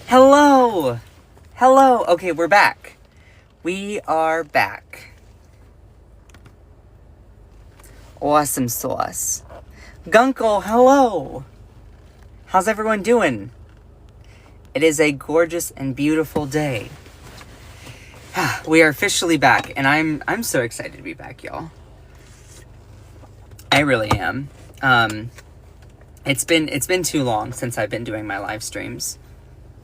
Hello! Hello! Okay, we're back. We are back. Awesome sauce. Gunkle, hello! How's everyone doing? It is a gorgeous and beautiful day. We are officially back, and I'm so excited to be back, y'all. I really am. It's been too long since I've been doing my live streams.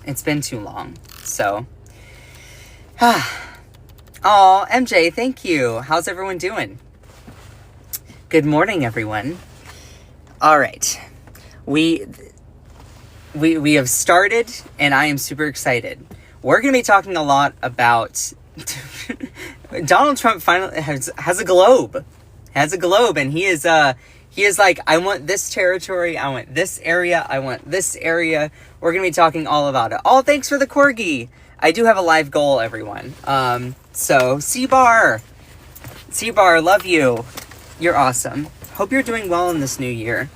It's been too long, so. Oh, MJ, thank you. How's everyone doing? Good morning, everyone. All right, we have started, and I am super excited. We're going to be talking a lot about Donald Trump. Finally has a globe, and he is like, I want this territory, I want this area, I want this area. We're going to be talking all about it. Oh, thanks for the corgi. I do have a live goal, everyone. So, C-Bar, love you. You're awesome. Hope you're doing well in this new year.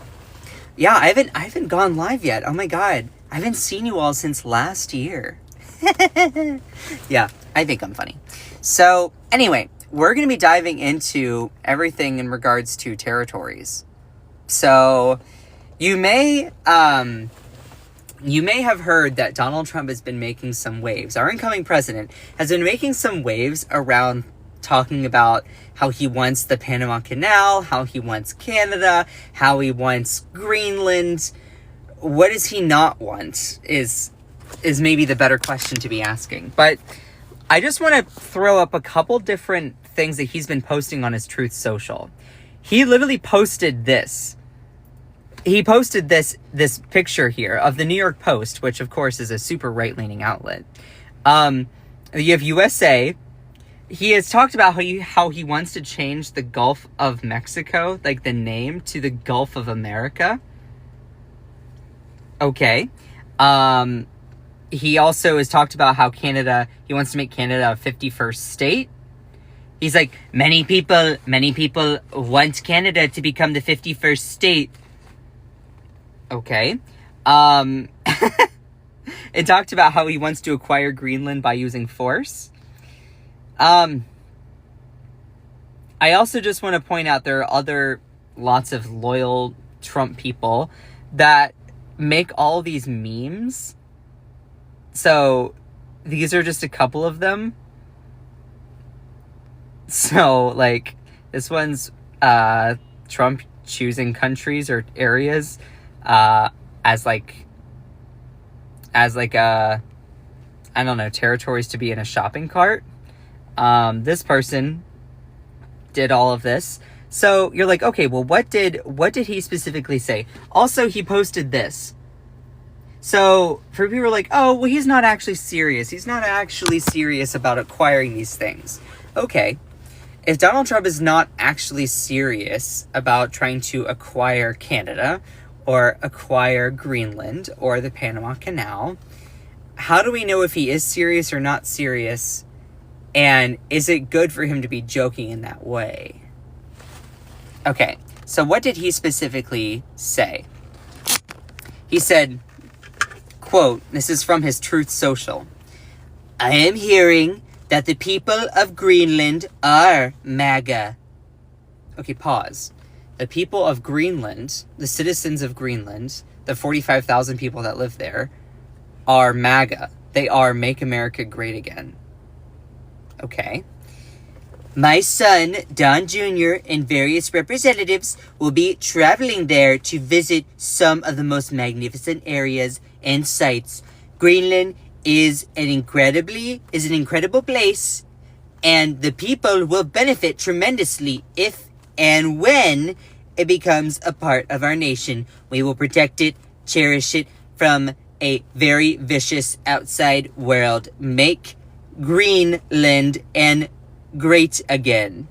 Yeah, I haven't gone live yet. Oh my God. I haven't seen you all since last year. Yeah, I think I'm funny. So, anyway, we're going to be diving into everything in regards to territories. So, you may have heard that Donald Trump has been making some waves. Our incoming president has been making some waves around talking about how he wants the Panama Canal, how he wants Canada, how he wants Greenland. What does he not want is maybe the better question to be asking. But I just want to throw up a couple different things that he's been posting on his Truth Social. He literally posted this. He posted this picture here of the New York Post, which of course is a super right-leaning outlet. You have USA. He has talked about how he wants to change the Gulf of Mexico, like the name, to the Gulf of America. Okay. He also has talked about how he wants to make Canada a 51st state. He's like, many people want Canada to become the 51st state. Okay. It talked about how he wants to acquire Greenland by using force. I also just want to point out there are lots of loyal Trump people that make all these memes. So these are just a couple of them. So like this one's Trump choosing countries or areas as I don't know, territories to be in a shopping cart. This person did all of this. So you're like, okay, well, what did he specifically say? Also, he posted this. So for people who are like, oh, well, he's not actually serious. He's not actually serious about acquiring these things. Okay. If Donald Trump is not actually serious about trying to acquire Canada or acquire Greenland or the Panama Canal, how do we know if he is serious or not serious? And is it good for him to be joking in that way? Okay, so what did he specifically say? He said, quote, this is from his Truth Social. I am hearing that the people of Greenland are MAGA. Okay, pause. The people of Greenland, the citizens of Greenland, the 45,000 people that live there, are MAGA. They are Make America Great Again. Okay. My son, Don Jr., and various representatives will be traveling there to visit some of the most magnificent areas and sites. Greenland is an incredible place, and the people will benefit tremendously if and when it becomes a part of our nation. We will protect it, cherish it from a very vicious outside world. Make Greenland and great again.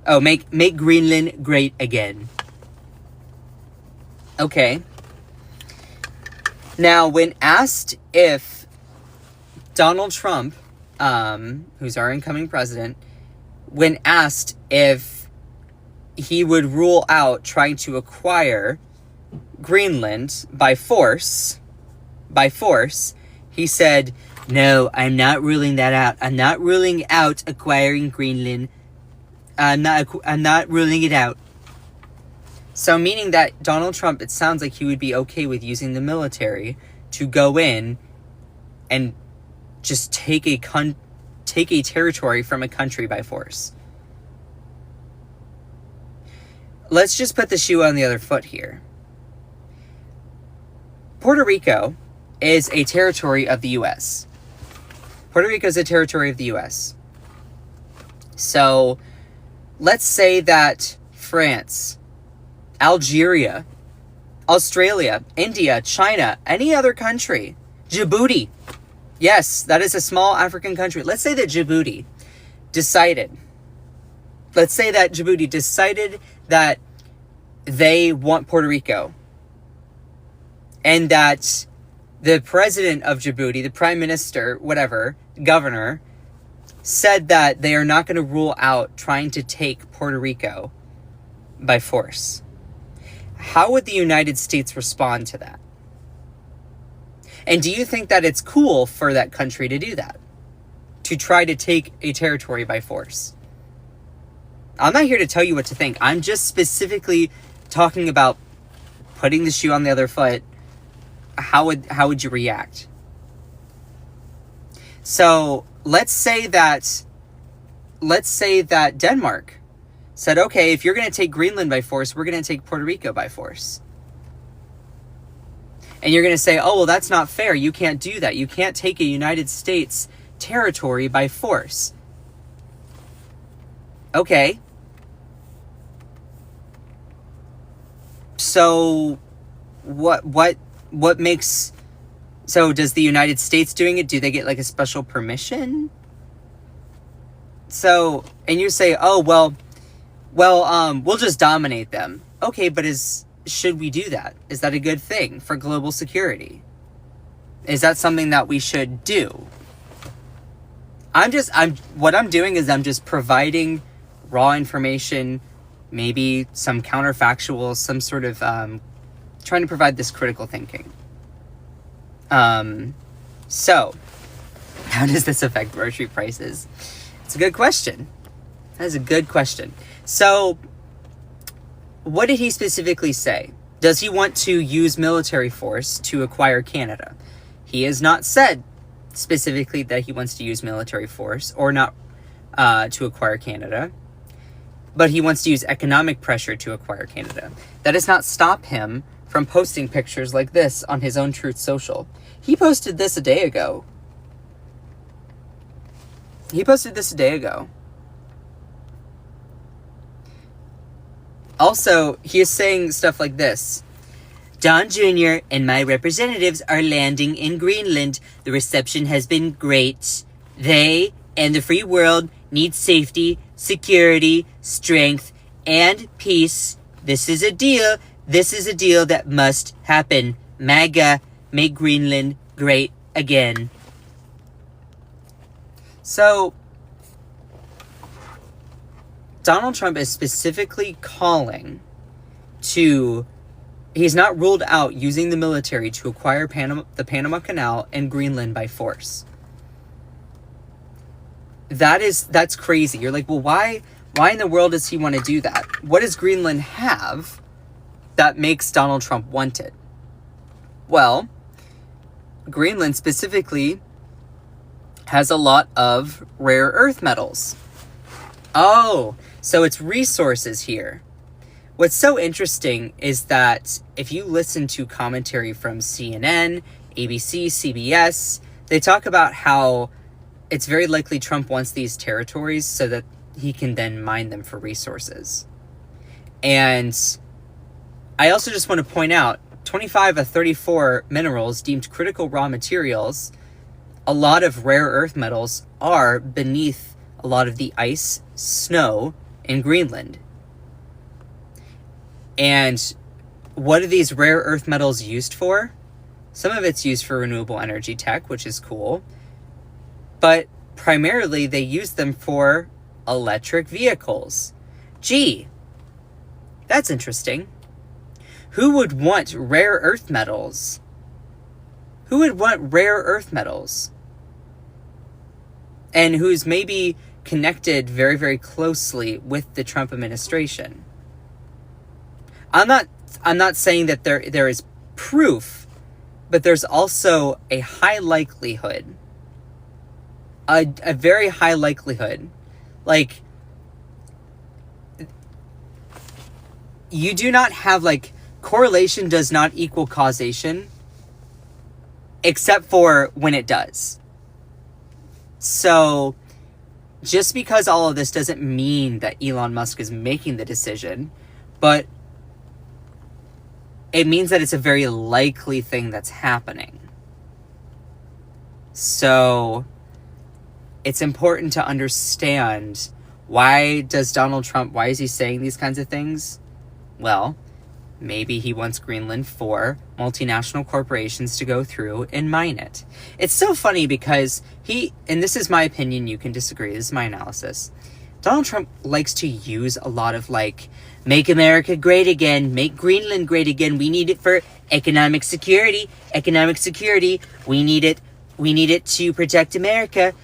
Oh, make Greenland great again. Okay. Now, when asked if Donald Trump, who's our incoming president, when asked if he would rule out trying to acquire Greenland by force, he said, "No, I'm not ruling that out. I'm not ruling out acquiring Greenland. I'm not ruling it out." So meaning that Donald Trump, it sounds like he would be okay with using the military to go in and just take a territory from a country by force. Let's just put the shoe on the other foot here. Puerto Rico is a territory of the U.S. Puerto Rico is a territory of the U.S. So let's say that France, Algeria, Australia, India, China, any other country, Djibouti, yes, that is a small African country. Let's say that Djibouti decided that they want Puerto Rico, and that the president of Djibouti, the prime minister, whatever, governor, said that they are not going to rule out trying to take Puerto Rico by force. How would the United States respond to that? And do you think that it's cool for that country to do that? To try to take a territory by force? I'm not here to tell you what to think. I'm just specifically talking about putting the shoe on the other foot. How would you react? So let's say that Denmark said, okay, if you're going to take Greenland by force, we're going to take Puerto Rico by force. And you're going to say, oh, well, that's not fair. You can't do that. You can't take a United States territory by force. Okay. So what makes... So does the United States doing it, do they get like a special permission? So, and you say, oh, well, we'll just dominate them. Okay, but should we do that? Is that a good thing for global security? Is that something that we should do? What I'm doing is I'm just providing raw information, maybe some counterfactual, some sort of, trying to provide this critical thinking. So, how does this affect grocery prices? It's a good question. That is a good question. So, what did he specifically say? Does he want to use military force to acquire Canada? He has not said specifically that he wants to use military force or not to acquire Canada, but he wants to use economic pressure to acquire Canada. That does not stop him from posting pictures like this on his own Truth Social. He posted this a day ago. Also, he is saying stuff like this. Don Jr. and my representatives are landing in Greenland. The reception has been great. They and the free world need safety, security, strength, and peace. This is a deal. This is a deal that must happen. MAGA, make Greenland great again. So, Donald Trump is specifically calling to... He's not ruled out using the military to acquire the Panama Canal and Greenland by force. That's crazy. You're like, well, why in the world does he want to do that? What does Greenland have that makes Donald Trump want it? Well, Greenland specifically has a lot of rare earth metals. Oh, so it's resources here. What's so interesting is that if you listen to commentary from CNN, ABC, CBS, they talk about how it's very likely Trump wants these territories so that he can then mine them for resources. And I also just want to point out, 25 of 34 minerals deemed critical raw materials, a lot of rare earth metals are beneath a lot of the ice, snow in Greenland. And what are these rare earth metals used for? Some of it's used for renewable energy tech, which is cool. But primarily they use them for electric vehicles. Gee, that's interesting. Who would want rare earth metals? Who would want rare earth metals? And who's maybe connected very, very closely with the Trump administration. I'm not saying that there is proof, but there's also a high likelihood. A very high likelihood. Like, you do not have, like, correlation does not equal causation, except for when it does. So, just because all of this doesn't mean that Elon Musk is making the decision, but it means that it's a very likely thing that's happening. So, it's important to understand, why is he saying these kinds of things? Well, maybe he wants Greenland for multinational corporations to go through and mine it. It's so funny because and this is my opinion, you can disagree, this is my analysis. Donald Trump likes to use a lot of, like, make America great again, make Greenland great again, we need it for economic security, we need it to protect America,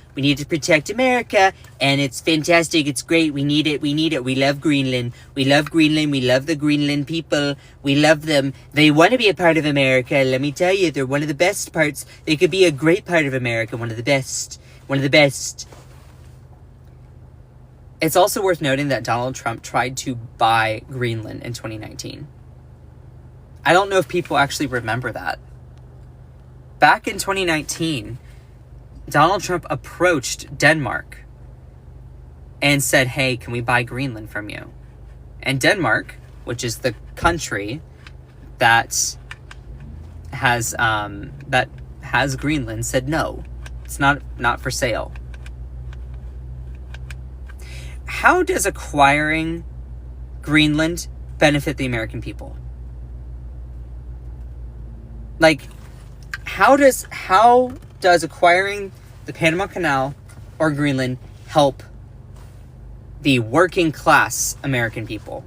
and it's fantastic, it's great, we need it, we love Greenland, we love the Greenland people, we love them, they want to be a part of America, let me tell you, they're one of the best parts, they could be a great part of America, one of the best. It's also worth noting that Donald Trump tried to buy Greenland in 2019. I don't know if people actually remember that. Back in 2019, Donald Trump approached Denmark and said, hey, can we buy Greenland from you? And Denmark, which is the country that has Greenland, said no, it's not for sale. How does acquiring Greenland benefit the American people? Like, how does acquiring the Panama Canal or Greenland help the working class American people?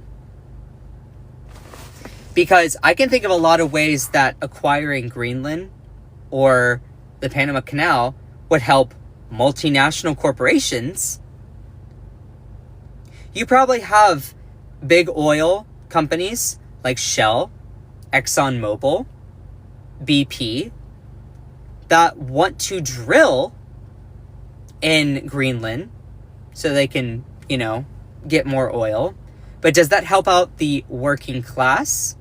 Because I can think of a lot of ways that acquiring Greenland or the Panama Canal would help multinational corporations. You probably have big oil companies like Shell, ExxonMobil, BP, that want to drill in Greenland so they can, get more oil. But does that help out the working class?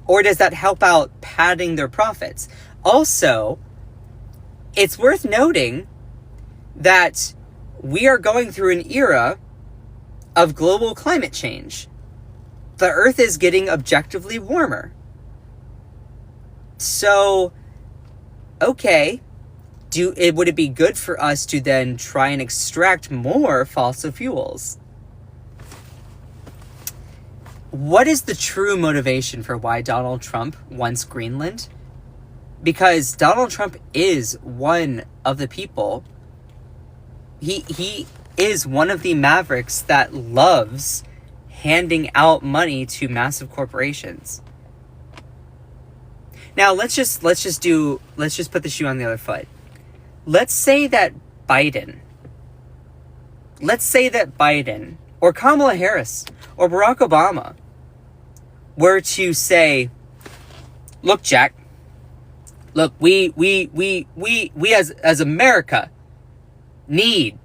Or does that help out padding their profits? Also, it's worth noting that we are going through an era of global climate change. The Earth is getting objectively warmer. So, okay, would it be good for us to then try and extract more fossil fuels? What is the true motivation for why Donald Trump wants Greenland? Because Donald Trump is one of the people. He is one of the mavericks that loves handing out money to massive corporations. Now let's just put the shoe on the other foot. Let's say that Biden or Kamala Harris or Barack Obama were to say, look, Jack, look, we as America need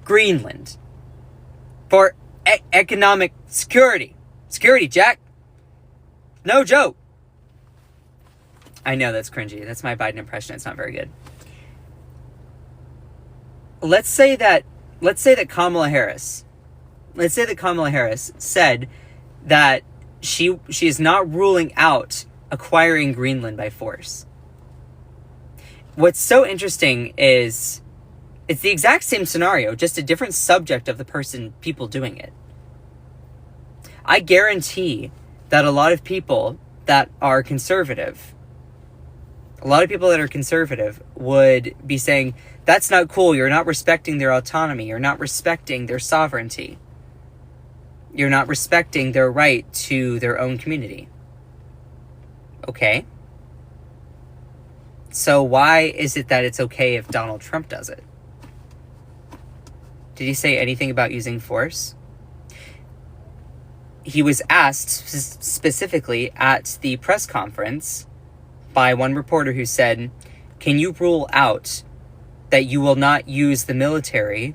Greenland for economic security. Security, Jack. No joke. I know that's cringy. That's my Biden impression. It's not very good. Let's say that Kamala Harris said that she is not ruling out acquiring Greenland by force. What's so interesting is it's the exact same scenario, just a different subject of the people doing it. I guarantee that a lot of people that are conservative would be saying, that's not cool, you're not respecting their autonomy, you're not respecting their sovereignty, you're not respecting their right to their own community. Okay? So why is it that it's okay if Donald Trump does it? Did he say anything about using force? He was asked specifically at the press conference by one reporter who said, can you rule out that you will not use the military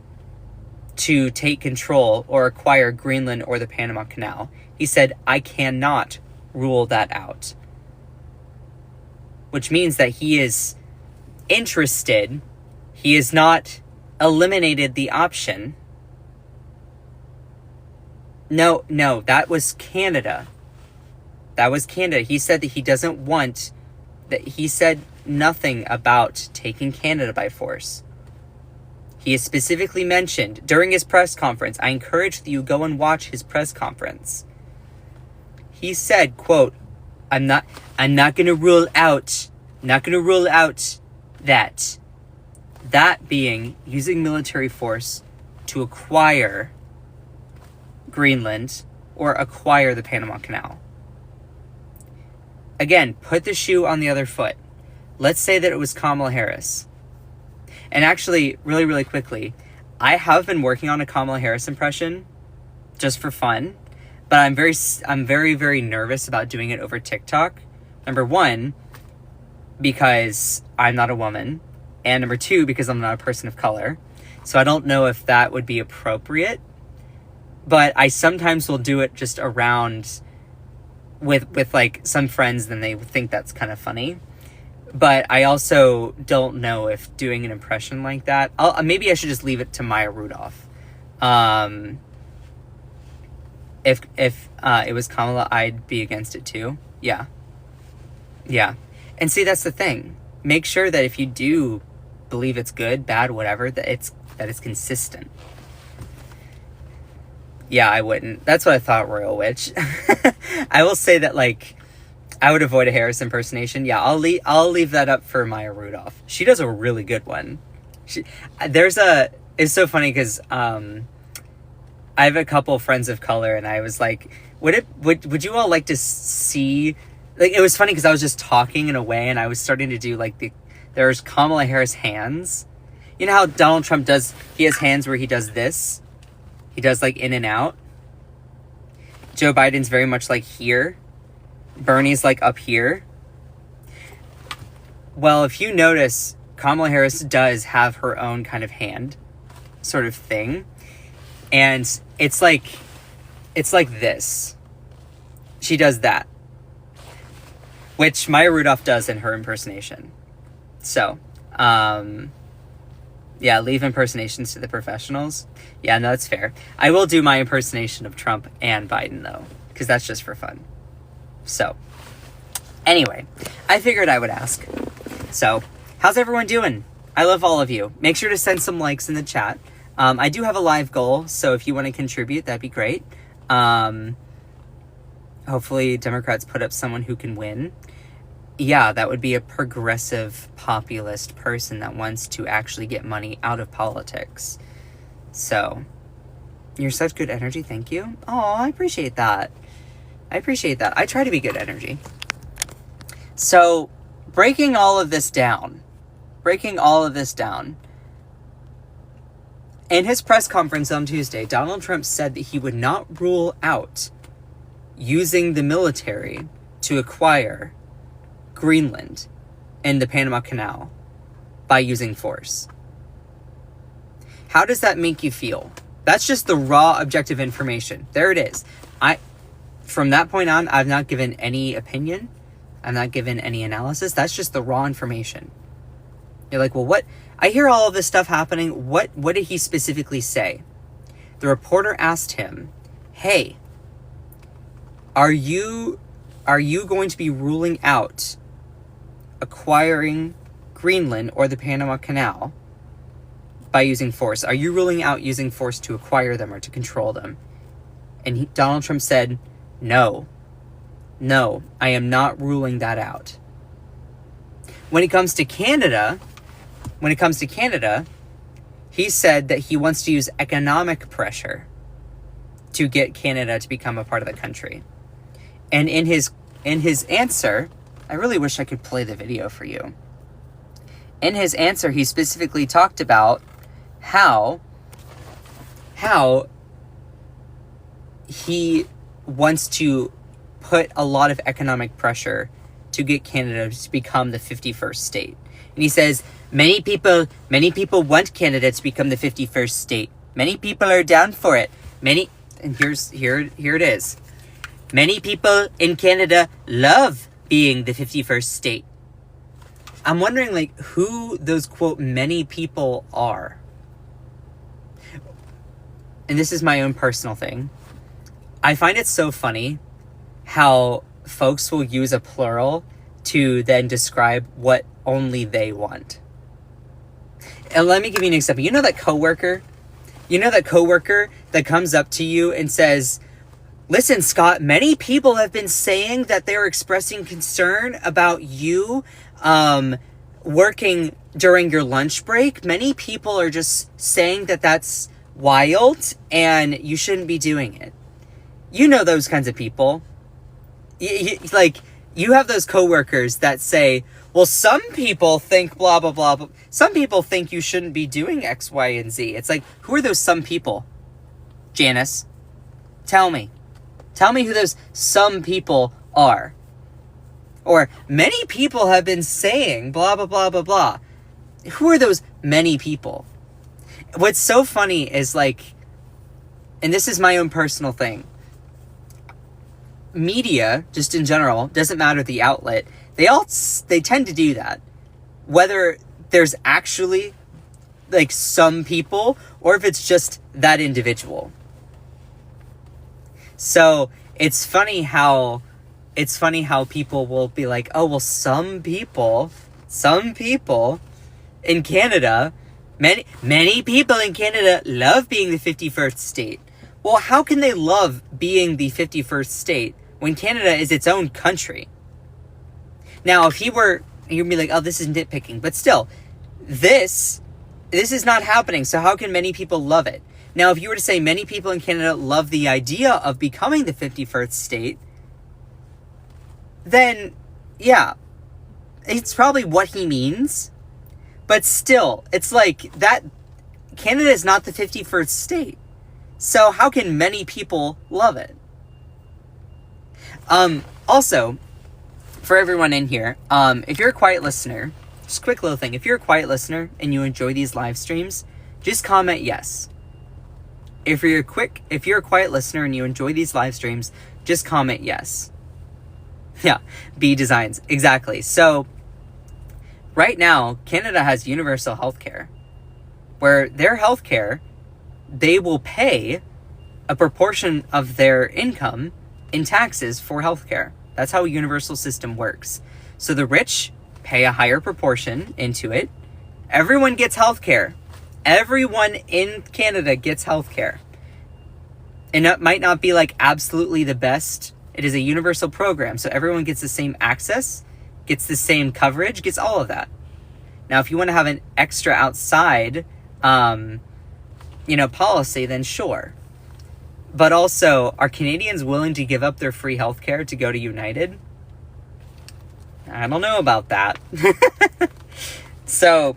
to take control or acquire Greenland or the Panama Canal? He said, I cannot rule that out. Which means that he is interested. He has not eliminated the option. No, that was Canada. He said that he doesn't want that. He said nothing about taking Canada by force. He has specifically mentioned during his press conference, I encourage that you go and watch his press conference. He said, quote, I'm not going to rule out that being using military force to acquire Greenland or acquire the Panama Canal. Again, put the shoe on the other foot. Let's say that it was Kamala Harris. And actually, really, really quickly, I have been working on a Kamala Harris impression just for fun, but I'm very, very nervous about doing it over TikTok. Number one, because I'm not a woman, and number two, because I'm not a person of color. So I don't know if that would be appropriate, but I sometimes will do it just around with like some friends, then they think that's kind of funny. But I also don't know if doing an impression like that, maybe I should just leave it to Maya Rudolph. If it was Kamala, I'd be against it too. Yeah. And see, that's the thing. Make sure that if you do believe it's good, bad, whatever, that it's consistent. Yeah, I wouldn't. That's what I thought, Royal Witch. I will say that, like, I would avoid a Harris impersonation. Yeah, I'll leave that up for Maya Rudolph. She does a really good one. It's so funny because I have a couple friends of color, and I was like, would you all like to see? Like, it was funny because I was just talking in a way, and I was starting to do like there's Kamala Harris hands. You know how Donald Trump does? He has hands where he does this. He does like in and out. Joe Biden's very much like here. Bernie's like up here. Well, if you notice, Kamala Harris does have her own kind of hand sort of thing. And it's like this. She does that. Which Maya Rudolph does in her impersonation. So, yeah, leave impersonations to the professionals. Yeah, no, that's fair. I will do my impersonation of Trump and Biden, though, because that's just for fun. So, anyway, I figured I would ask. So, how's everyone doing? I love all of you. Make sure to send some likes in the chat. I do have a live goal, so if you want to contribute, that'd be great. Hopefully Democrats put up someone who can win. Yeah, that would be a progressive populist person that wants to actually get money out of politics. So, you're such good energy, thank you. Oh, I appreciate that. I try to be good energy. So, breaking all of this down. In his press conference on Tuesday, Donald Trump said that he would not rule out using the military to acquire Greenland and the Panama Canal by using force. How does that make you feel? That's just the raw objective information. There it is. From that point on, I've not given any opinion. I'm not given any analysis. That's just the raw information. You're like, well, what? I hear all of this stuff happening. What did he specifically say? The reporter asked him, hey, Are you going to be ruling out acquiring Greenland or the Panama Canal by using force? Are you ruling out using force to acquire them or to control them? And Donald Trump said, no, I am not ruling that out. When it comes to Canada, he said that he wants to use economic pressure to get Canada to become a part of the country. And in his answer, I really wish I could play the video for you. In his answer, he specifically talked about how he wants to put a lot of economic pressure to get Canada to become the 51st state. And he says, many people want Canada to become the 51st state. Many people are down for it. And here it is. Many people in Canada love being the 51st state. I'm wondering, like, who those, quote, many people are. And this is my own personal thing. I find it so funny how folks will use a plural to then describe what only they want. And let me give you an example. You know that coworker that comes up to you and says, listen, Scott, many people have been saying that they're expressing concern about you working during your lunch break. Many people are just saying that that's wild and you shouldn't be doing it. You know those kinds of people. You have those coworkers that say, well, some people think blah, blah, blah, blah. Some people think you shouldn't be doing X, Y, and Z. It's like, who are those some people? Janice, tell me. Tell me who those some people are. Or many people have been saying blah, blah, blah, blah, blah. Who are those many people? What's so funny is, like, and this is my own personal thing. Media, just in general, doesn't matter the outlet. They tend to do that. Whether there's actually, like, some people or if it's just that individual. So it's funny how people will be like, oh, well, some people in Canada, many people in Canada love being the 51st state. Well, how can they love being the 51st state when Canada is its own country? Now, if you'd be like, oh, this is nitpicking, but still, this is not happening. So how can many people love it? Now, if you were to say many people in Canada love the idea of becoming the 51st state, then, yeah, it's probably what he means. But still, it's like that Canada is not the 51st state. So how can many people love it? Also, for everyone in here, if you're a quiet listener, just a quick little thing. If you're a quiet listener and you enjoy these live streams, just comment yes. If you're a quiet listener and you enjoy these live streams, just comment yes. Yeah, B Designs. Exactly. So, right now, Canada has universal healthcare, where their healthcare, they will pay a proportion of their income in taxes for healthcare. That's how a universal system works. So the rich pay a higher proportion into it. Everyone gets healthcare. Everyone in Canada gets healthcare. And it might not be like absolutely the best. It is a universal program. So everyone gets the same access, gets the same coverage, gets all of that. Now, if you want to have an extra outside, policy, then sure. But also, are Canadians willing to give up their free healthcare to go to United? I don't know about that. So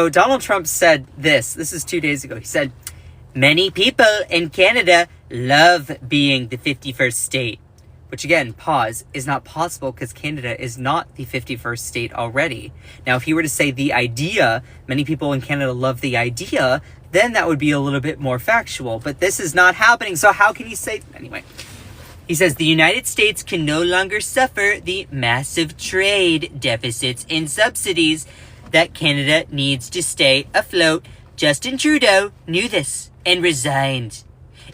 Donald Trump said this. This is 2 days ago. He said, many people in Canada love being the 51st state. Which, again, pause, is not possible because Canada is not the 51st state already. Now, if he were to say the idea, many people in Canada love the idea, then that would be a little bit more factual. But this is not happening, so how can he say... Anyway, he says, the United States can no longer suffer the massive trade deficits and subsidies that Canada needs to stay afloat. Justin Trudeau knew this and resigned.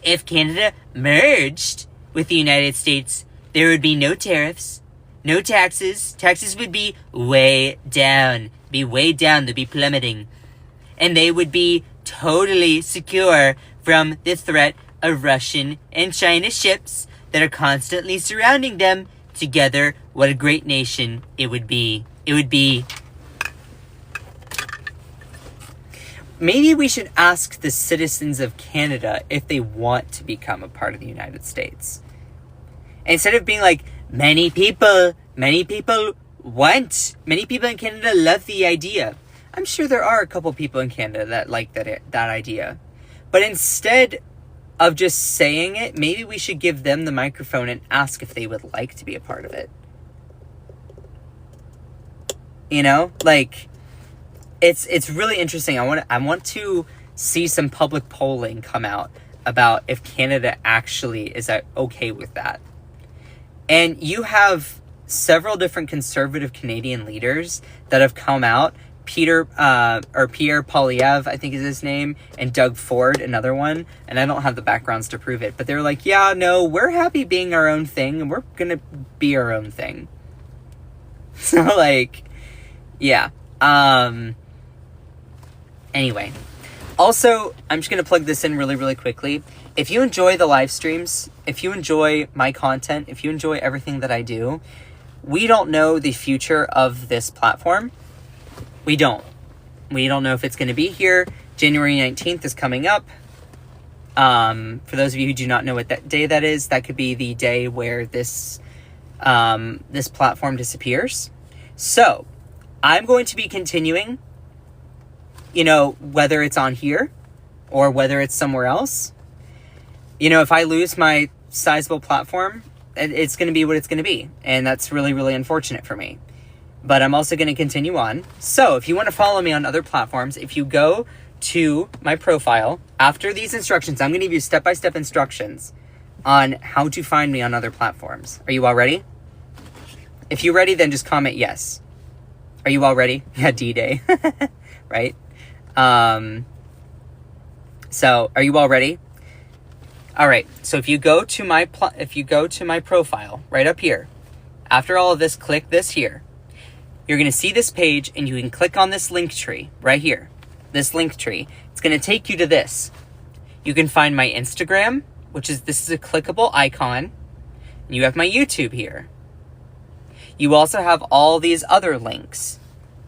if Canada merged with the United States, there would be no tariffs, no taxes. Taxes would be way down. They'd be plummeting. And they would be totally secure from the threat of Russian and China ships that are constantly surrounding them. Together, what a great nation it would be. It would be... Maybe we should ask the citizens of Canada if they want to become a part of the United States. Instead of being like, many people in Canada love the idea. I'm sure there are a couple people in Canada that like that idea. But instead of just saying it, maybe we should give them the microphone and ask if they would like to be a part of it. You know, like, it's really interesting. I want to see some public polling come out about if Canada actually is okay with that. And you have several different conservative Canadian leaders that have come out. Pierre Poilievre, I think is his name, and Doug Ford, another one. And I don't have the backgrounds to prove it, but they're like, yeah, no, we're happy being our own thing, and we're gonna be our own thing. So, like, yeah. Anyway. Also, I'm just gonna plug this in really, really quickly. If you enjoy the live streams, if you enjoy my content, if you enjoy everything that I do, we don't know the future of this platform. We don't know if it's going to be here. January 19th is coming up. For those of you who do not know what that day that is, that could be the day where this platform disappears. So, I'm going to be continuing, you know, whether it's on here or whether it's somewhere else. You know, if I lose my sizable platform, it's going to be what it's going to be. And that's really, really unfortunate for me. But I'm also going to continue on. So if you want to follow me on other platforms, if you go to my profile, after these instructions, I'm going to give you step-by-step instructions on how to find me on other platforms. Are you all ready? If you're ready, then just comment yes. Are you all ready? Yeah, D-Day. Right? So, are you all ready? All right. So if you go to my profile right up here, after all of this, click this here. You're going to see this page, and you can click on this link tree right here. This link tree. It's going to take you to this. You can find my Instagram, this is a clickable icon. And you have my YouTube here. You also have all these other links.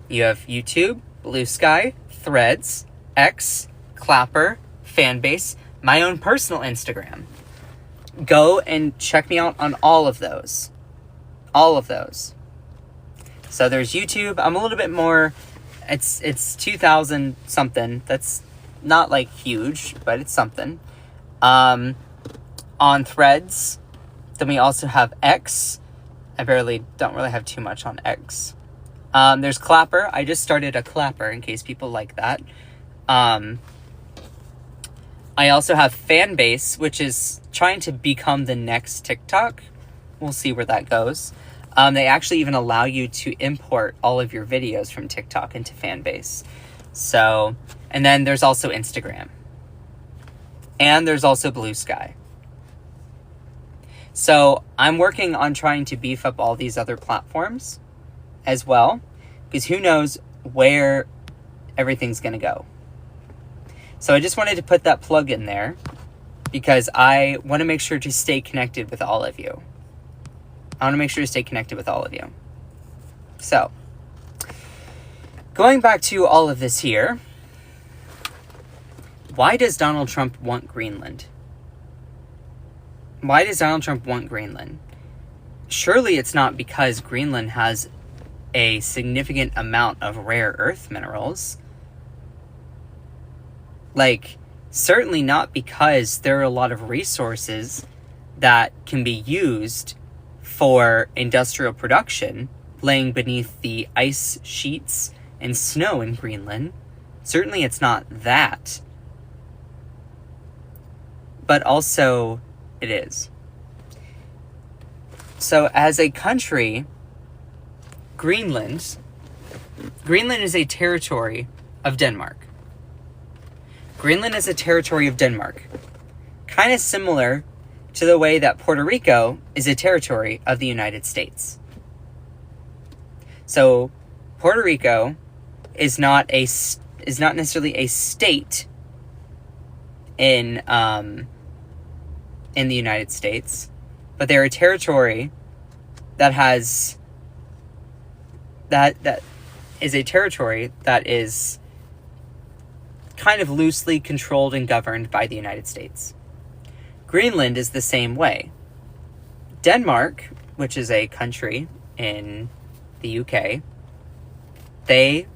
You have YouTube, Blue Sky, Threads, X, Clapper, Fanbase, my own personal Instagram. Go and check me out on all of those. All of those. So there's YouTube. I'm a little bit more, it's 2,000 something. That's not like huge, but it's something. On Threads. Then we also have X. I don't really have too much on X. There's Clapper. I just started a Clapper in case people like that. I also have Fanbase, which is trying to become the next TikTok. We'll see where that goes. They actually even allow you to import all of your videos from TikTok into Fanbase. So, and then there's also Instagram. And there's also Blue Sky. So, I'm working on trying to beef up all these other platforms as well. Because who knows where everything's going to go. So, I just wanted to put that plug in there. Because I want to make sure to stay connected with all of you. So, going back to all of this here, why does Donald Trump want Greenland? Surely it's not because Greenland has a significant amount of rare earth minerals. Like, certainly not because there are a lot of resources that can be used for industrial production, laying beneath the ice sheets and snow in Greenland. Certainly it's not that. But also, it is. So, as a country, Greenland is a territory of Denmark. kind of similar to the way that Puerto Rico is a territory of the United States. So Puerto Rico is not necessarily a state in the United States, but they're a territory that is a territory that is kind of loosely controlled and governed by the United States. Greenland is the same way. Denmark, which is a country in the UK, they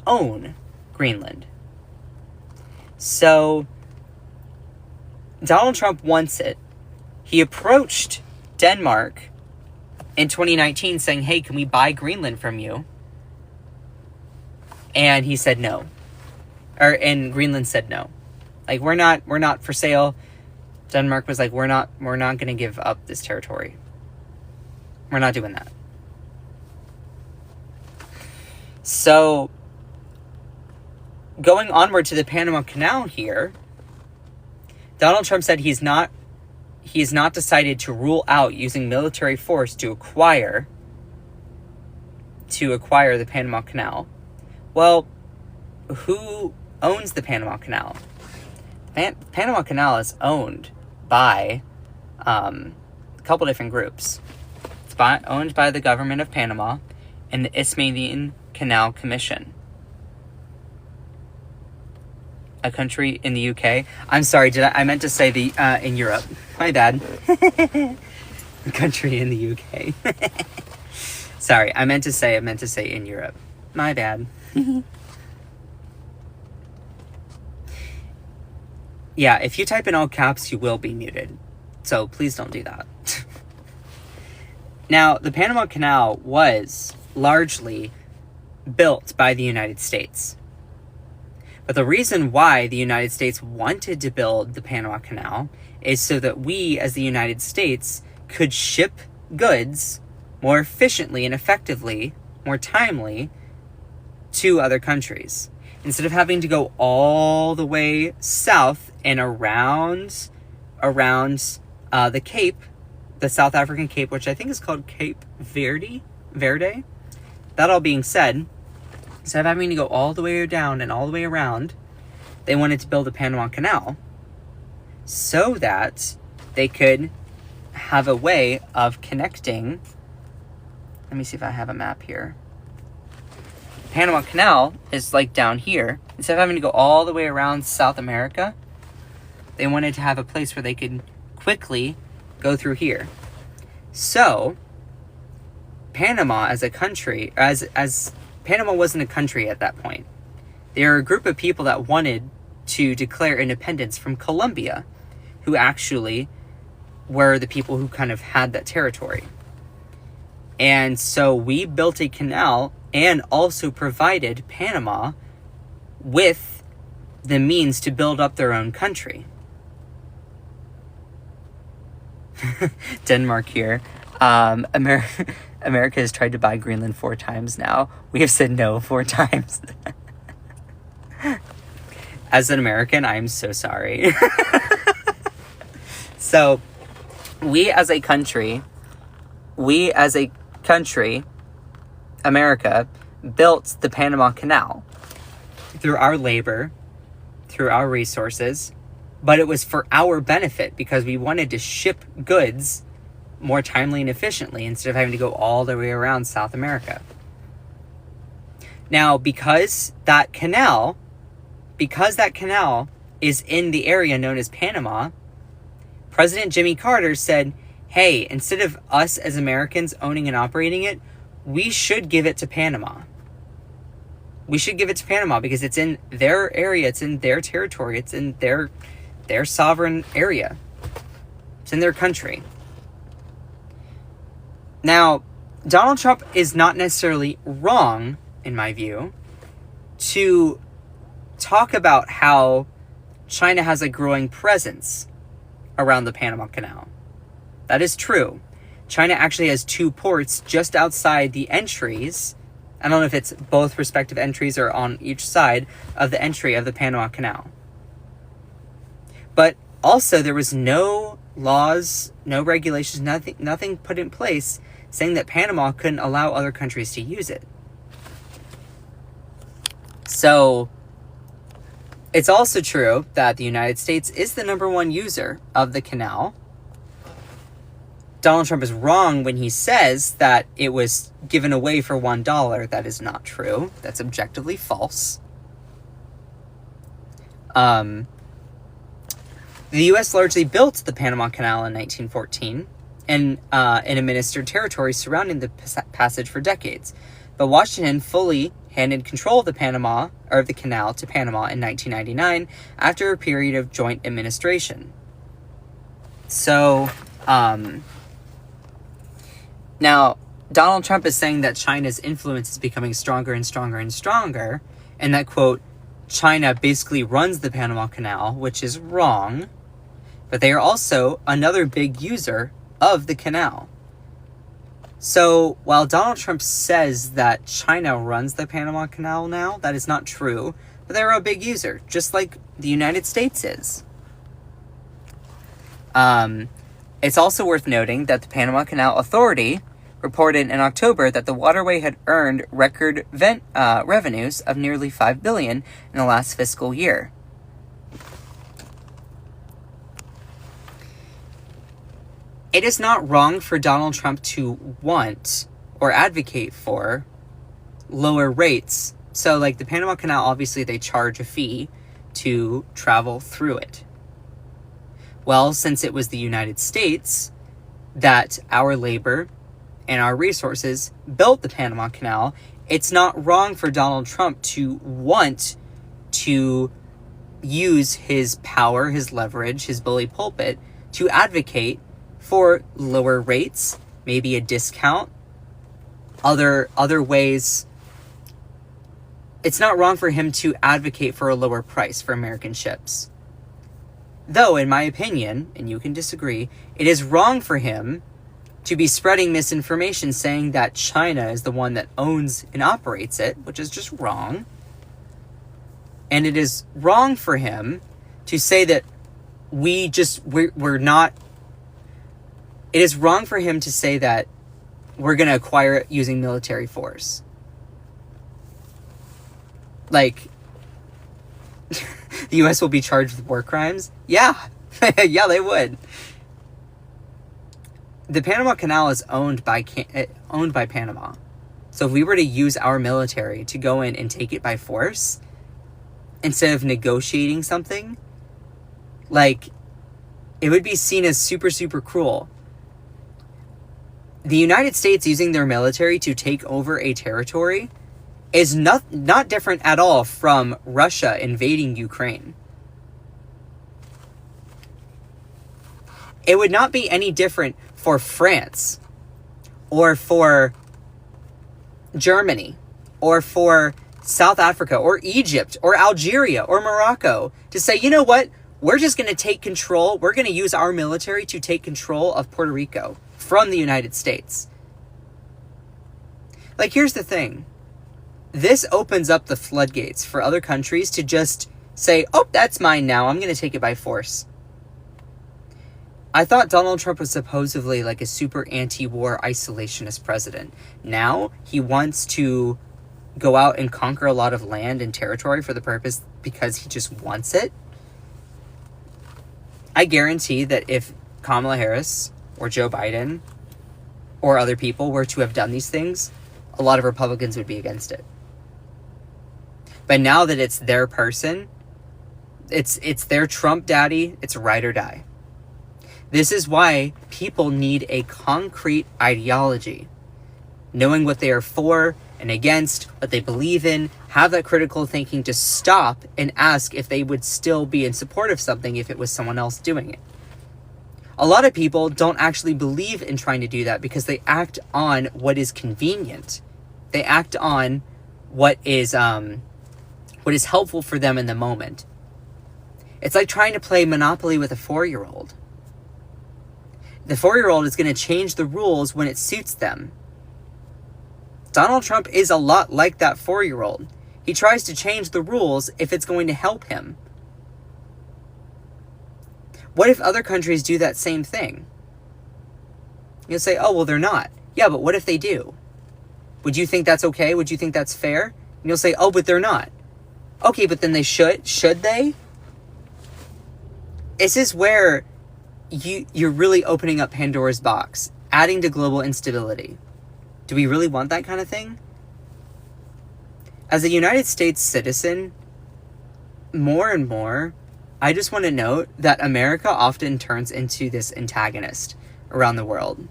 own Greenland. So Donald Trump wants it. He approached Denmark in 2019 saying, hey, can we buy Greenland from you? And he said no. And Greenland said no. Like, we're not for sale. Denmark was like, we're not going to give up this territory. We're not doing that. So, going onward to the Panama Canal here, Donald Trump said he has not decided to rule out using military force to acquire the Panama Canal. Well, who owns the Panama Canal? The Panama Canal is owned by a couple different groups. It's owned by the government of Panama and the Isthmian Canal Commission, a country in the UK. I'm sorry, I meant to say in Europe. My bad. A country in the UK. Sorry, I meant to say in Europe. My bad. Yeah, if you type in all caps, you will be muted. So please don't do that. Now, the Panama Canal was largely built by the United States. But the reason why the United States wanted to build the Panama Canal is so that we, as the United States, could ship goods more efficiently and effectively, more timely, to other countries. Instead of having to go all the way south and around the Cape, the South African Cape, which I think is called Cape Verde. That all being said, instead of having to go all the way down and all the way around, they wanted to build a Panama Canal so that they could have a way of connecting. Let me see if I have a map here. Panama Canal is like down here. Instead of having to go all the way around South America, they wanted to have a place where they could quickly go through here. So, Panama as a country, as Panama wasn't a country at that point. They were a group of people that wanted to declare independence from Colombia, who actually were the people who kind of had that territory. And so we built a canal and also provided Panama with the means to build up their own country. Denmark here. America has tried to buy Greenland 4 times now. We have said no 4 times. As an American, I'm so sorry. So, we as a country, America, built the Panama Canal through our labor, through our resources, but it was for our benefit because we wanted to ship goods more timely and efficiently instead of having to go all the way around South America. Now, because that canal is in the area known as Panama, President Jimmy Carter said, hey, instead of us as Americans owning and operating it, we should give it to Panama. We should give it to Panama because it's in their area, it's in their territory, it's in their sovereign area. It's in their country. Now, Donald Trump is not necessarily wrong, in my view, to talk about how China has a growing presence around the Panama Canal. That is true. China actually has 2 ports just outside the entries. I don't know if it's both respective entries or on each side of the entry of the Panama Canal. But Also, there was no laws, no regulations, nothing put in place saying that Panama couldn't allow other countries to use it. So, it's also true that the United States is the #1 user of the canal. Donald Trump is wrong when he says that it was given away for $1. That is not true. That's objectively false. The U.S. largely built the Panama Canal in 1914 and administered territories surrounding the passage for decades. But Washington fully handed control of the canal to Panama in 1999 after a period of joint administration. So, now, Donald Trump is saying that China's influence is becoming stronger and stronger and stronger, and that, quote, China basically runs the Panama Canal, which is wrong, but they are also another big user of the canal. So, while Donald Trump says that China runs the Panama Canal now, that is not true, but they're a big user, just like the United States is. It's also worth noting that the Panama Canal Authority reported in October that the waterway had earned record revenues of nearly $5 billion in the last fiscal year. It is not wrong for Donald Trump to want or advocate for lower rates. So, like the Panama Canal, obviously they charge a fee to travel through it. Well, since it was the United States that our labor and our resources built the Panama Canal, it's not wrong for Donald Trump to want to use his power, his leverage, his bully pulpit to advocate for lower rates, maybe a discount, other ways. It's not wrong for him to advocate for a lower price for American ships. Though, in my opinion, and you can disagree, it is wrong for him to be spreading misinformation saying that China is the one that owns and operates it, which is just wrong. And it is wrong for him to say that we're not. It is wrong for him to say that we're going to acquire it using military force. Like, the U.S. will be charged with war crimes? Yeah. Yeah, they would. The Panama Canal is owned by Panama. So if we were to use our military to go in and take it by force, instead of negotiating something, like, it would be seen as super, super cruel. The United States using their military to take over a territory is not different at all from Russia invading Ukraine. It would not be any different for France, or for Germany, or for South Africa, or Egypt, or Algeria, or Morocco, to say, you know what, we're just going to take control, we're going to use our military to take control of Puerto Rico from the United States. Like, here's the thing. This opens up the floodgates for other countries to just say, oh, that's mine now, I'm going to take it by force. I thought Donald Trump was supposedly like a super anti-war isolationist president. Now he wants to go out and conquer a lot of land and territory for the purpose because he just wants it. I guarantee that if Kamala Harris or Joe Biden or other people were to have done these things, a lot of Republicans would be against it. But now that it's their person, it's their Trump daddy, it's ride or die. This is why people need a concrete ideology. Knowing what they are for and against, what they believe in, have that critical thinking to stop and ask if they would still be in support of something if it was someone else doing it. A lot of people don't actually believe in trying to do that because they act on what is convenient. They act on what is helpful for them in the moment. It's like trying to play Monopoly with a 4-year-old. The 4-year-old is going to change the rules when it suits them. Donald Trump is a lot like that 4-year-old. He tries to change the rules if it's going to help him. What if other countries do that same thing? You'll say, oh, well, they're not. Yeah, but what if they do? Would you think that's okay? Would you think that's fair? And you'll say, oh, but they're not. Okay, but then they should. Should they? This is where you're really opening up Pandora's box, adding to global instability. Do we really want that kind of thing? As a United States citizen, more and more, I just want to note that America often turns into this antagonist around the world.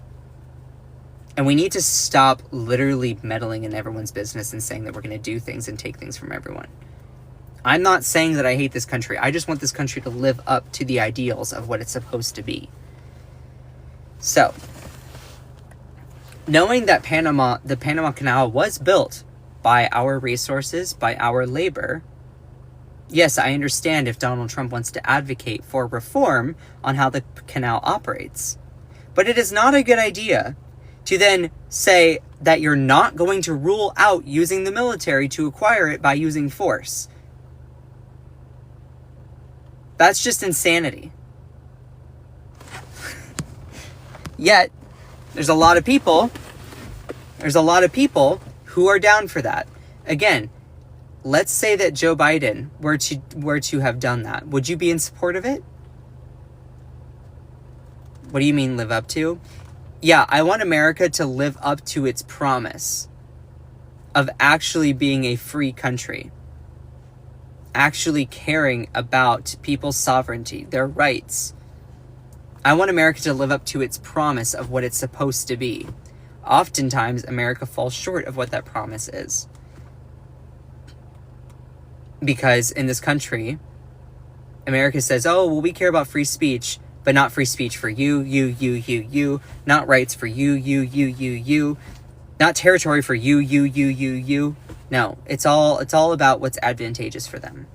And we need to stop literally meddling in everyone's business and saying that we're going to do things and take things from everyone. I'm not saying that I hate this country. I just want this country to live up to the ideals of what it's supposed to be. So, knowing that the Panama Canal was built by our resources, by our labor, yes, I understand if Donald Trump wants to advocate for reform on how the canal operates. But it is not a good idea to then say that you're not going to rule out using the military to acquire it by using force. That's just insanity. Yet, there's a lot of people who are down for that. Again, let's say that Joe Biden were to have done that. Would you be in support of it? What do you mean live up to? Yeah, I want America to live up to its promise of actually being a free country. Actually caring about people's sovereignty, their rights. I want America to live up to its promise of what it's supposed to be. Oftentimes, America falls short of what that promise is. Because in this country, America says, oh, well, we care about free speech, but not free speech for you, not rights for you, not territory for you. No, it's all about what's advantageous for them.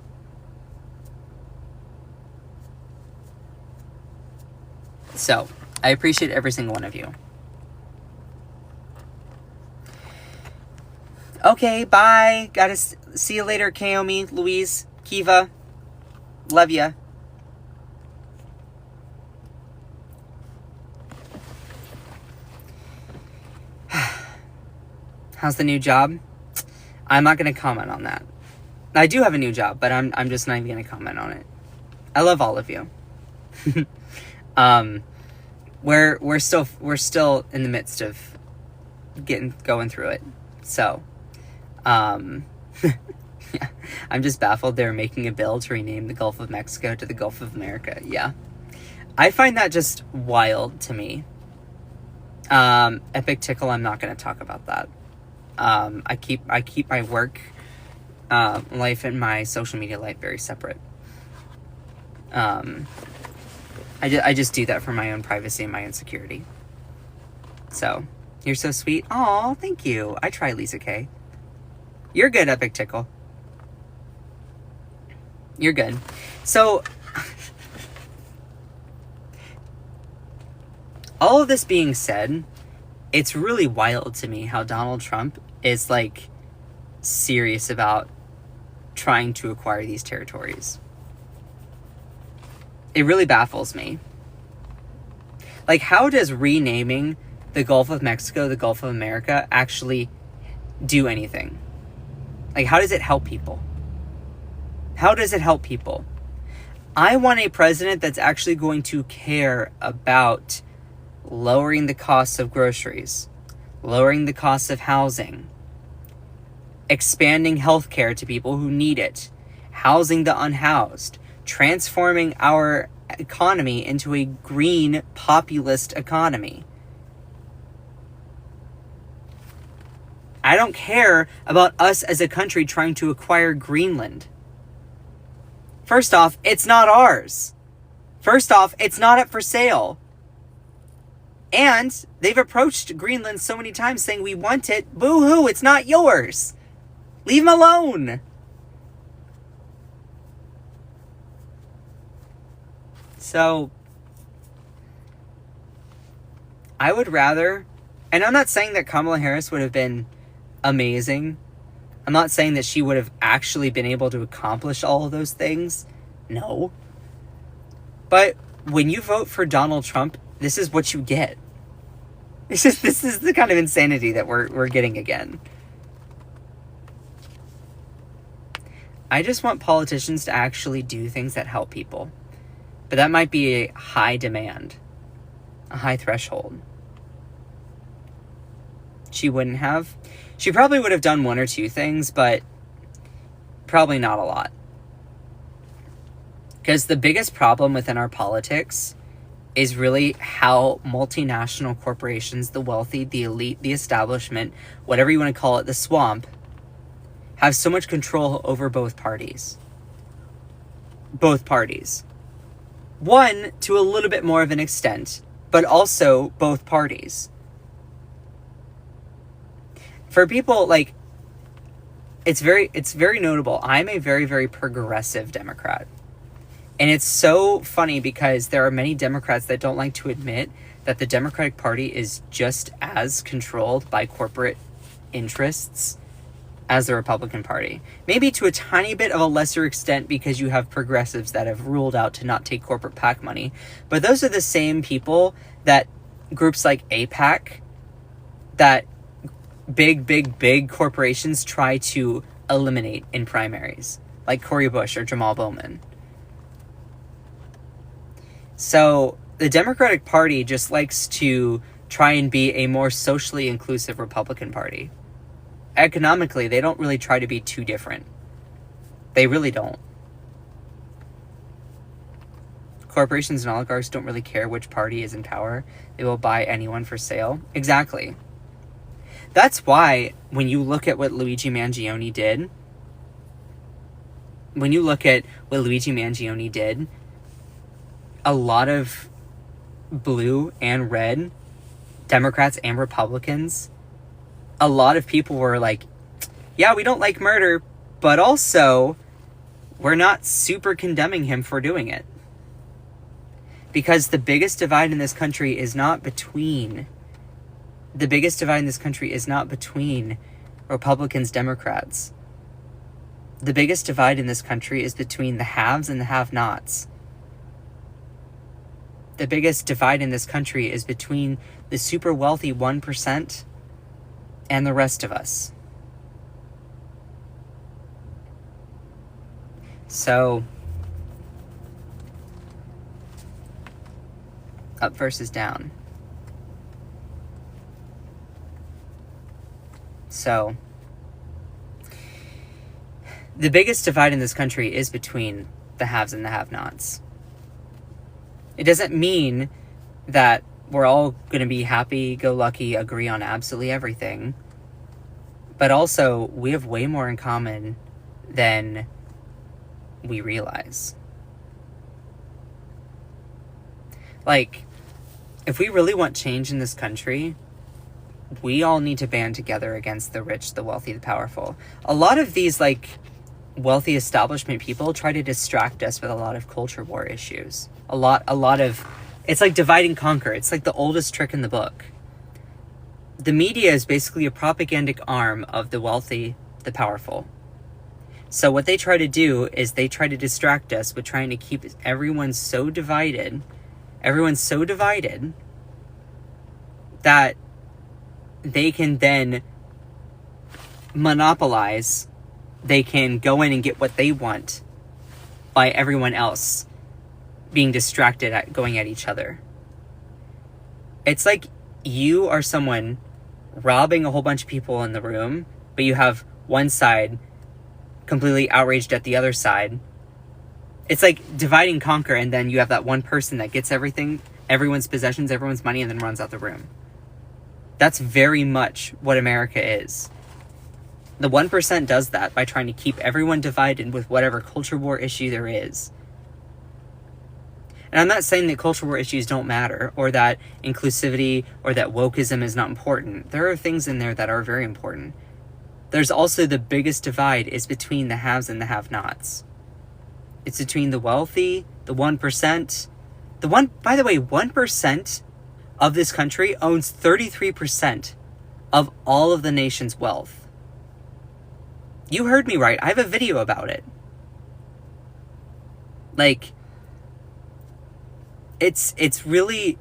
So, I appreciate every single one of you. Okay, bye. Gotta see you later, Kaomi, Louise, Kiva. Love ya. How's the new job? I'm not going to comment on that. I do have a new job, but I'm just not even going to comment on it. I love all of you. We're still in the midst of going through it. So, yeah, I'm just baffled they're making a bill to rename the Gulf of Mexico to the Gulf of America. Yeah. I find that just wild to me. Epic Tickle, I'm not going to talk about that. I keep my work life and my social media life very separate. I just do that for my own privacy and my own security. So, you're so sweet. Aw, thank you. I try, Lisa K. You're good, Epic Tickle. You're good. So, all of this being said, it's really wild to me how Donald Trump is, like, serious about trying to acquire these territories. It really baffles me. Like, how does renaming the Gulf of Mexico the Gulf of America actually do anything? Like, how does it help people? How does it help people? I want a president that's actually going to care about lowering the costs of groceries, lowering the costs of housing, expanding healthcare to people who need it, housing the unhoused, transforming our economy into a green populist economy. I don't care about us as a country trying to acquire Greenland. First off, it's not ours. First off, it's not up for sale. And they've approached Greenland so many times saying, we want it. Boo-hoo, it's not yours. Leave them alone. So, I would rather, and I'm not saying that Kamala Harris would have been amazing. I'm not saying that she would have actually been able to accomplish all of those things. No. But when you vote for Donald Trump, this is what you get. This is the kind of insanity that we're getting again. I just want politicians to actually do things that help people. But that might be a high demand, a high threshold. She probably would have done one or two things, but probably not a lot. Because the biggest problem within our politics is really how multinational corporations, the wealthy, the elite, the establishment, whatever you want to call it, the swamp, have so much control over both parties. Both parties. One, to a little bit more of an extent, but also both parties. For people, like, it's very notable. I'm a very, very progressive Democrat. And it's so funny because there are many Democrats that don't like to admit that the Democratic Party is just as controlled by corporate interests as the Republican Party. Maybe to a tiny bit of a lesser extent because you have progressives that have ruled out to not take corporate PAC money. But those are the same people that groups like APAC, that big corporations try to eliminate in primaries, like Cori Bush or Jamal Bowman. So the Democratic Party just likes to try and be a more socially inclusive Republican Party. Economically, they don't really try to be too different. They really don't. Corporations and oligarchs don't really care which party is in power. They will buy anyone for sale. Exactly. That's why when you look at what Luigi Mangione did, a lot of blue and red Democrats and Republicans, a lot of people were like, yeah, we don't like murder, but also we're not super condemning him for doing it. Because the biggest divide in this country is not between Republicans, Democrats. The biggest divide in this country is between the haves and the have-nots. The biggest divide in this country is between the super wealthy 1% and the rest of us. So, up versus down. So, the biggest divide in this country is between the haves and the have-nots. It doesn't mean that we're all going to be happy-go-lucky, agree on absolutely everything. But also, we have way more in common than we realize. Like, if we really want change in this country, we all need to band together against the rich, the wealthy, the powerful. A lot of these, like, wealthy establishment people try to distract us with a lot of culture war issues. A lot of, it's like divide and conquer. It's like the oldest trick in the book. The media is basically a propagandic arm of the wealthy, the powerful. So what they try to do is they try to distract us with trying to keep everyone so divided that they can then monopolize. They can go in and get what they want by everyone else being distracted at going at each other. It's like you are someone robbing a whole bunch of people in the room, but you have one side completely outraged at the other side. It's like divide and conquer, and then you have that one person that gets everything, everyone's possessions, everyone's money, and then runs out the room. That's very much what America is. The 1% does that by trying to keep everyone divided with whatever culture war issue there is. And I'm not saying that culture war issues don't matter, or that inclusivity or that wokeism is not important. There are things in there that are very important. There's also the biggest divide is between the haves and the have-nots. It's between the wealthy, the 1%. By the way, 1% of this country owns 33% of all of the nation's wealth. You heard me right. I have a video about it. Like, it's really,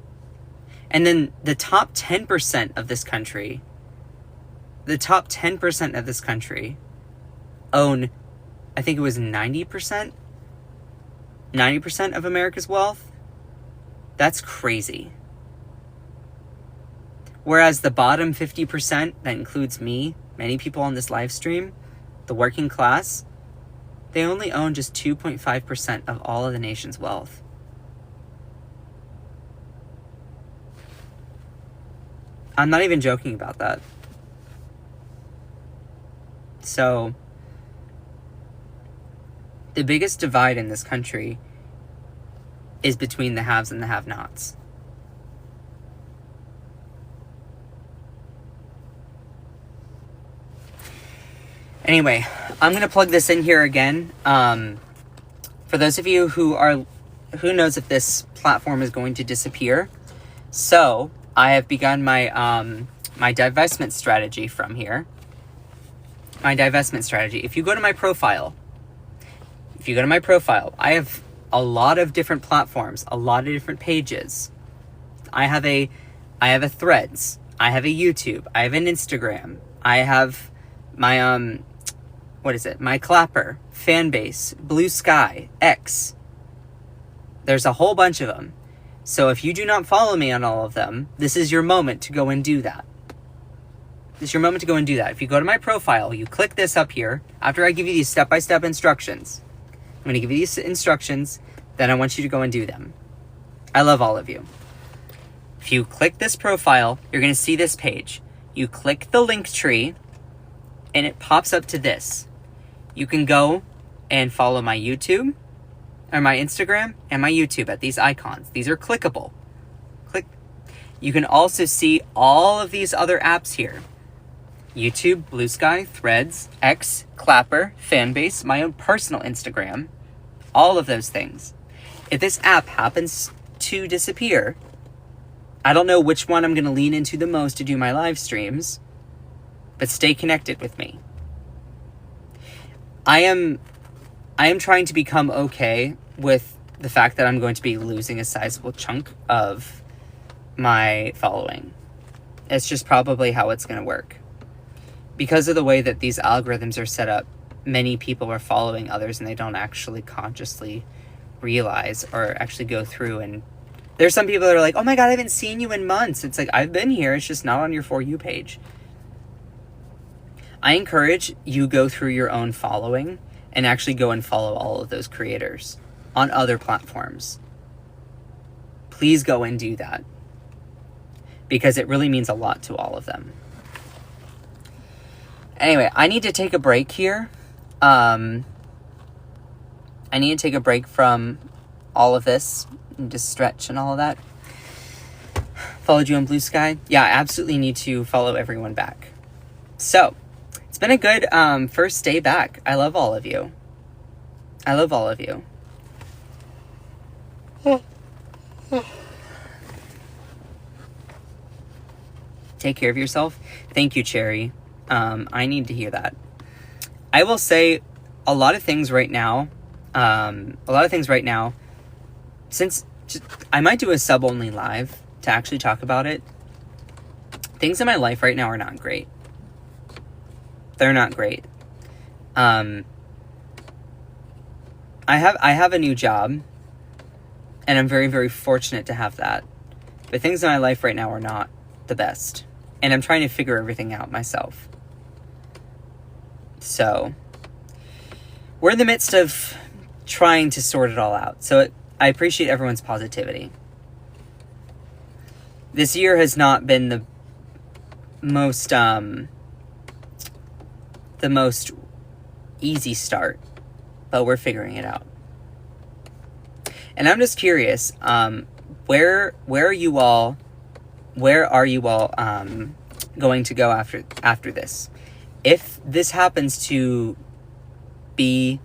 and then the top 10% of this country, own, I think it was 90% of America's wealth. That's crazy. Whereas the bottom 50%, that includes me, many people on this live stream, the working class, they only own just 2.5% of all of the nation's wealth. I'm not even joking about that. So, the biggest divide in this country is between the haves and the have-nots. Anyway, I'm going to plug this in here again. For those of you who knows if this platform is going to disappear. So, I have begun my my divestment strategy from here. My divestment strategy. If you go to my profile, I have a lot of different platforms, a lot of different pages. I have a Threads, I have a YouTube, I have an Instagram, I have my my Clapper, Fanbase, Blue Sky, X. There's a whole bunch of them. So if you do not follow me on all of them, this is your moment to go and do that. If you go to my profile, you click this up here. After I give you these step-by-step instructions, I'm going to give you these instructions, then I want you to go and do them. I love all of you. If you click this profile, you're going to see this page. You click the link tree, and it pops up to this. You can go and follow my YouTube, or my Instagram, and my YouTube at these icons. These are clickable. Click. You can also see all of these other apps here. YouTube, Blue Sky, Threads, X, Clapper, Fanbase, my own personal Instagram. All of those things. If this app happens to disappear, I don't know which one I'm going to lean into the most to do my live streams, but stay connected with me. I am trying to become okay with the fact that I'm going to be losing a sizable chunk of my following. It's just probably how it's going to work. Because of the way that these algorithms are set up, many people are following others and they don't actually consciously realize or actually go through. And there's some people that are like, oh my God, I haven't seen you in months. It's like, I've been here. It's just not on your For You page. I encourage you go through your own following and actually go and follow all of those creators on other platforms. Please go and do that, because it really means a lot to all of them. Anyway, I need to take a break here. I need to take a break from all of this and just stretch and all of that. Followed you on Blue Sky? Yeah, I absolutely need to follow everyone back. So, it's been a good first day back. I love all of you. Take care of yourself. Thank you, Cherry. I need to hear that. I will say a lot of things right now, since I might do a sub-only live to actually talk about it. Things in my life right now are not great. They're not great. I have a new job, and I'm very, very fortunate to have that. But things in my life right now are not the best, and I'm trying to figure everything out myself. So, we're in the midst of trying to sort it all out. So, I appreciate everyone's positivity. This year has not been the most easy start, but we're figuring it out. And I'm just curious, where are you all going to go after this? If this happens to be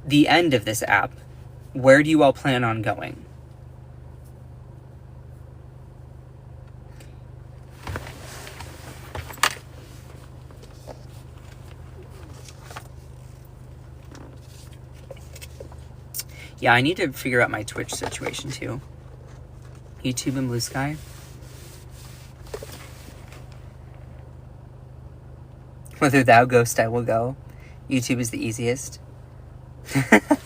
the end of this app, where do you all plan on going? Yeah, I need to figure out my Twitch situation too. YouTube and Blue Sky. Whither thou goest, I will go. YouTube is the easiest.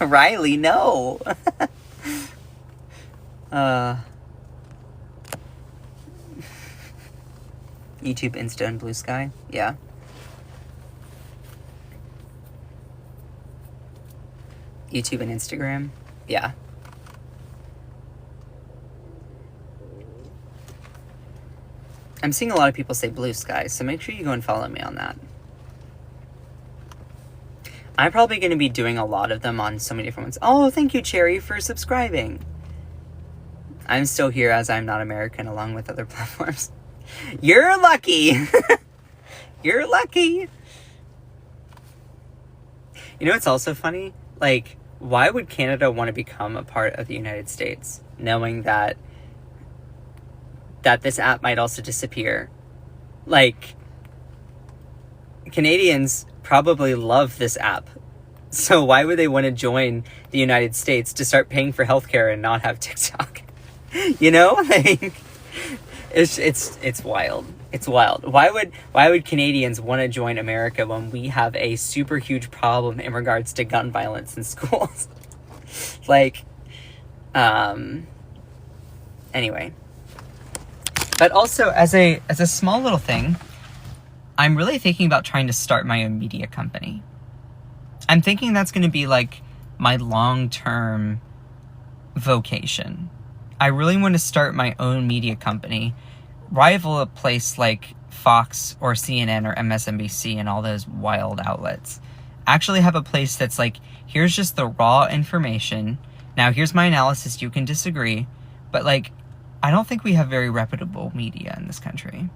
Riley, no! YouTube, Insta, and Blue Sky. Yeah. YouTube and Instagram. Yeah. I'm seeing a lot of people say Blue Sky, so make sure you go and follow me on that. I'm probably going to be doing a lot of them on so many different ones. Oh, thank you, Cherry, for subscribing. I'm still here as I'm not American, along with other platforms. You're lucky. You're lucky. You know what's also funny? Like, why would Canada want to become a part of the United States, knowing that this app might also disappear? Like, Canadians probably love this app. So why would they want to join the United States to start paying for healthcare and not have TikTok? You know? Like, it's wild. It's wild. Why would Canadians want to join America when we have a super huge problem in regards to gun violence in schools? Like, anyway. But also, as a small little thing, I'm really thinking about trying to start my own media company. I'm thinking that's going to be like my long-term vocation. I really want to start my own media company, rival a place like Fox or CNN or MSNBC and all those wild outlets. Actually have a place that's like, here's just the raw information. Now here's my analysis. You can disagree, but like, I don't think we have very reputable media in this country.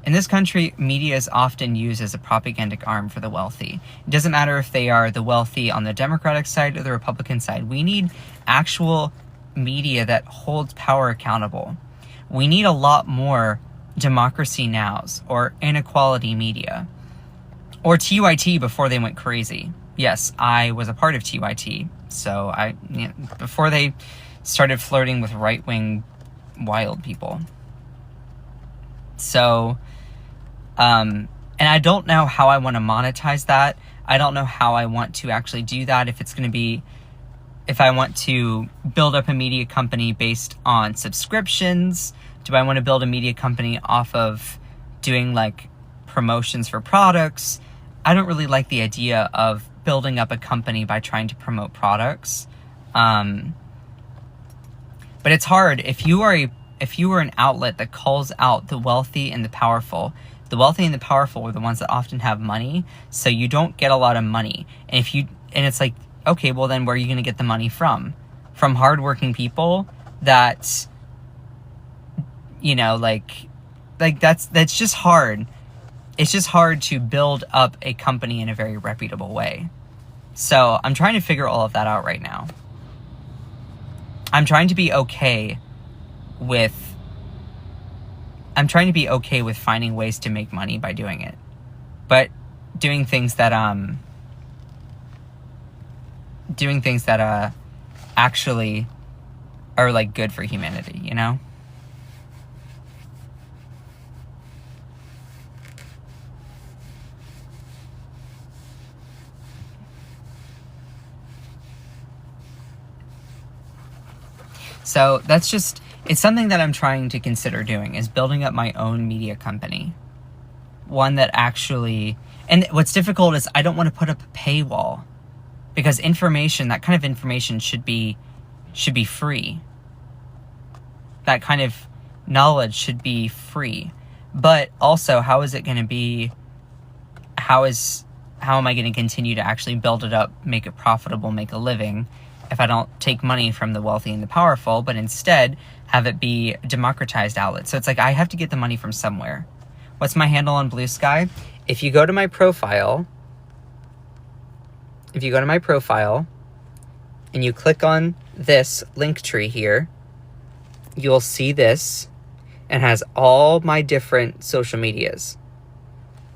In this country, media is often used as a propagandic arm for the wealthy. It doesn't matter if they are the wealthy on the Democratic side or the Republican side. We need actual media that holds power accountable. We need a lot more Democracy Nows or inequality media. Or TYT before they went crazy. Yes, I was a part of TYT. So before they started flirting with right-wing wild people. So, and I don't know how I want to monetize that. I don't know how I want to actually do that. If I want to build up a media company based on subscriptions, do I want to build a media company off of doing like promotions for products? I don't really like the idea of building up a company by trying to promote products. But it's hard if you are an outlet that calls out the wealthy and the powerful. The wealthy and the powerful are the ones that often have money, so you don't get a lot of money. And it's like, okay, well then where are you going to get the money from? From hardworking people that, you know, like that's just hard. It's just hard to build up a company in a very reputable way. So I'm trying to figure all of that out right now. I'm trying to be okay with finding ways to make money by doing it, but doing things that actually are like good for humanity, you know? So that's just, it's something that I'm trying to consider doing, is building up my own media company. One that actually, and what's difficult is I don't want to put up a paywall, because that kind of information should be free. That kind of knowledge should be free. But also, how is it going to be, how am I going to continue to actually build it up, make it profitable, make a living, if I don't take money from the wealthy and the powerful, but instead have it be a democratized outlet? So it's like, I have to get the money from somewhere. What's my handle on Blue Sky? If you go to my profile, and you click on this link tree here, you'll see this, and has all my different social medias.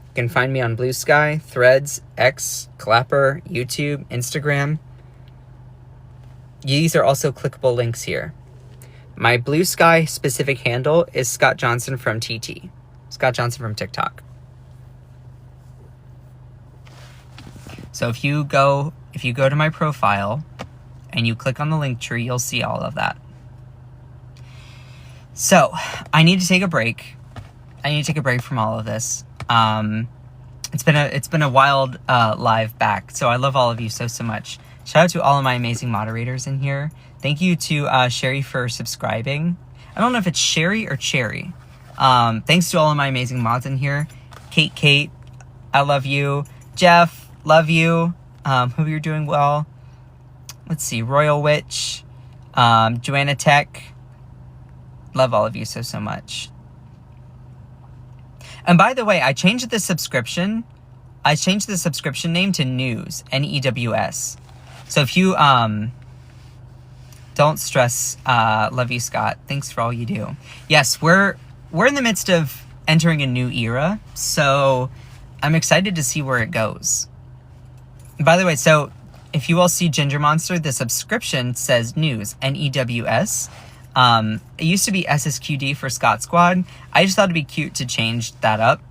You can find me on Blue Sky, Threads, X, Clapper, YouTube, Instagram. These are also clickable links here. My Blue Sky specific handle is Scott Johnson from TT. Scott Johnson from TikTok. So if you go to my profile and you click on the link tree, you'll see all of that. So I need to take a break. I need to take a break from all of this. It's been a wild live back. So I love all of you so much. Shout out to all of my amazing moderators in here. Thank you to Sherry for subscribing. I don't know if it's Sherry or Cherry. Thanks to all of my amazing mods in here. Kate, I love you. Jeff, love you. Hope you're doing well. Let's see, Royal Witch, Joanna Tech. Love all of you so much. And by the way, I changed the subscription name to News, News. So if you don't stress, love you, Scott. Thanks for all you do. Yes, we're in the midst of entering a new era, so I'm excited to see where it goes. And by the way, so if you all see Ginger Monster, the subscription says News, News. It used to be SSQD for Scott Squad. I just thought it'd be cute to change that up.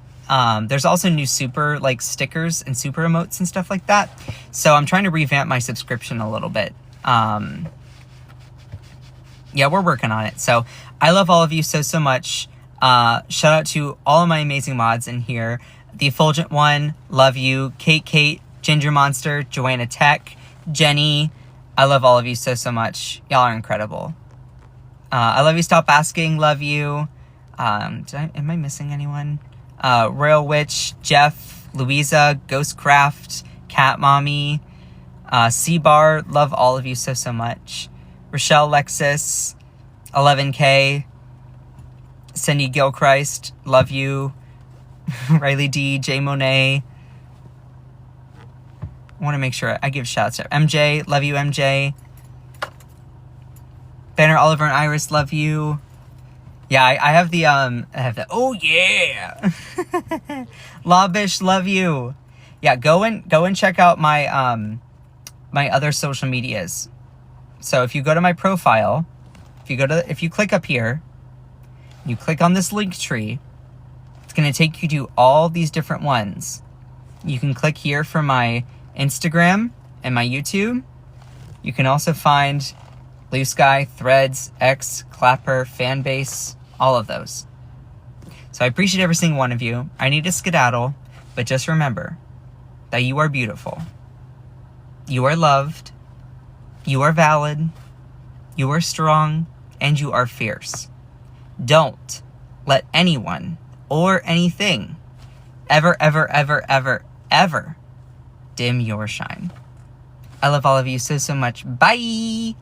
There's also new super like stickers and super emotes and stuff like that. So I'm trying to revamp my subscription a little bit. Yeah, we're working on it. So I love all of you so much. Shout out to all of my amazing mods in here. The Effulgent One, love you. Kate, Ginger Monster, Joanna Tech, Jenny. I love all of you so much. Y'all are incredible. I love you. Stop asking. Love you. Am I missing anyone? Royal Witch, Jeff, Louisa, Ghostcraft, Cat Mommy, C-Bar. Love all of you so much. Rochelle Lexus, 11K, Cindy Gilchrist. Love you. Riley D, J Monet. I want to make sure I give shouts to MJ. Love you, MJ. Banner, Oliver, and Iris, love you. Yeah, I have the, oh yeah! Lawbish, love you. Yeah, go and check out my, my other social medias. So if you go to my profile, if you click up here, you click on this link tree, it's going to take you to all these different ones. You can click here for my Instagram and my YouTube. You can also find Blue Sky, Threads, X, Clapper, Fanbase, all of those. So I appreciate every single one of you. I need to skedaddle, but just remember that you are beautiful. You are loved. You are valid. You are strong. And you are fierce. Don't let anyone or anything ever dim your shine. I love all of you so much. Bye!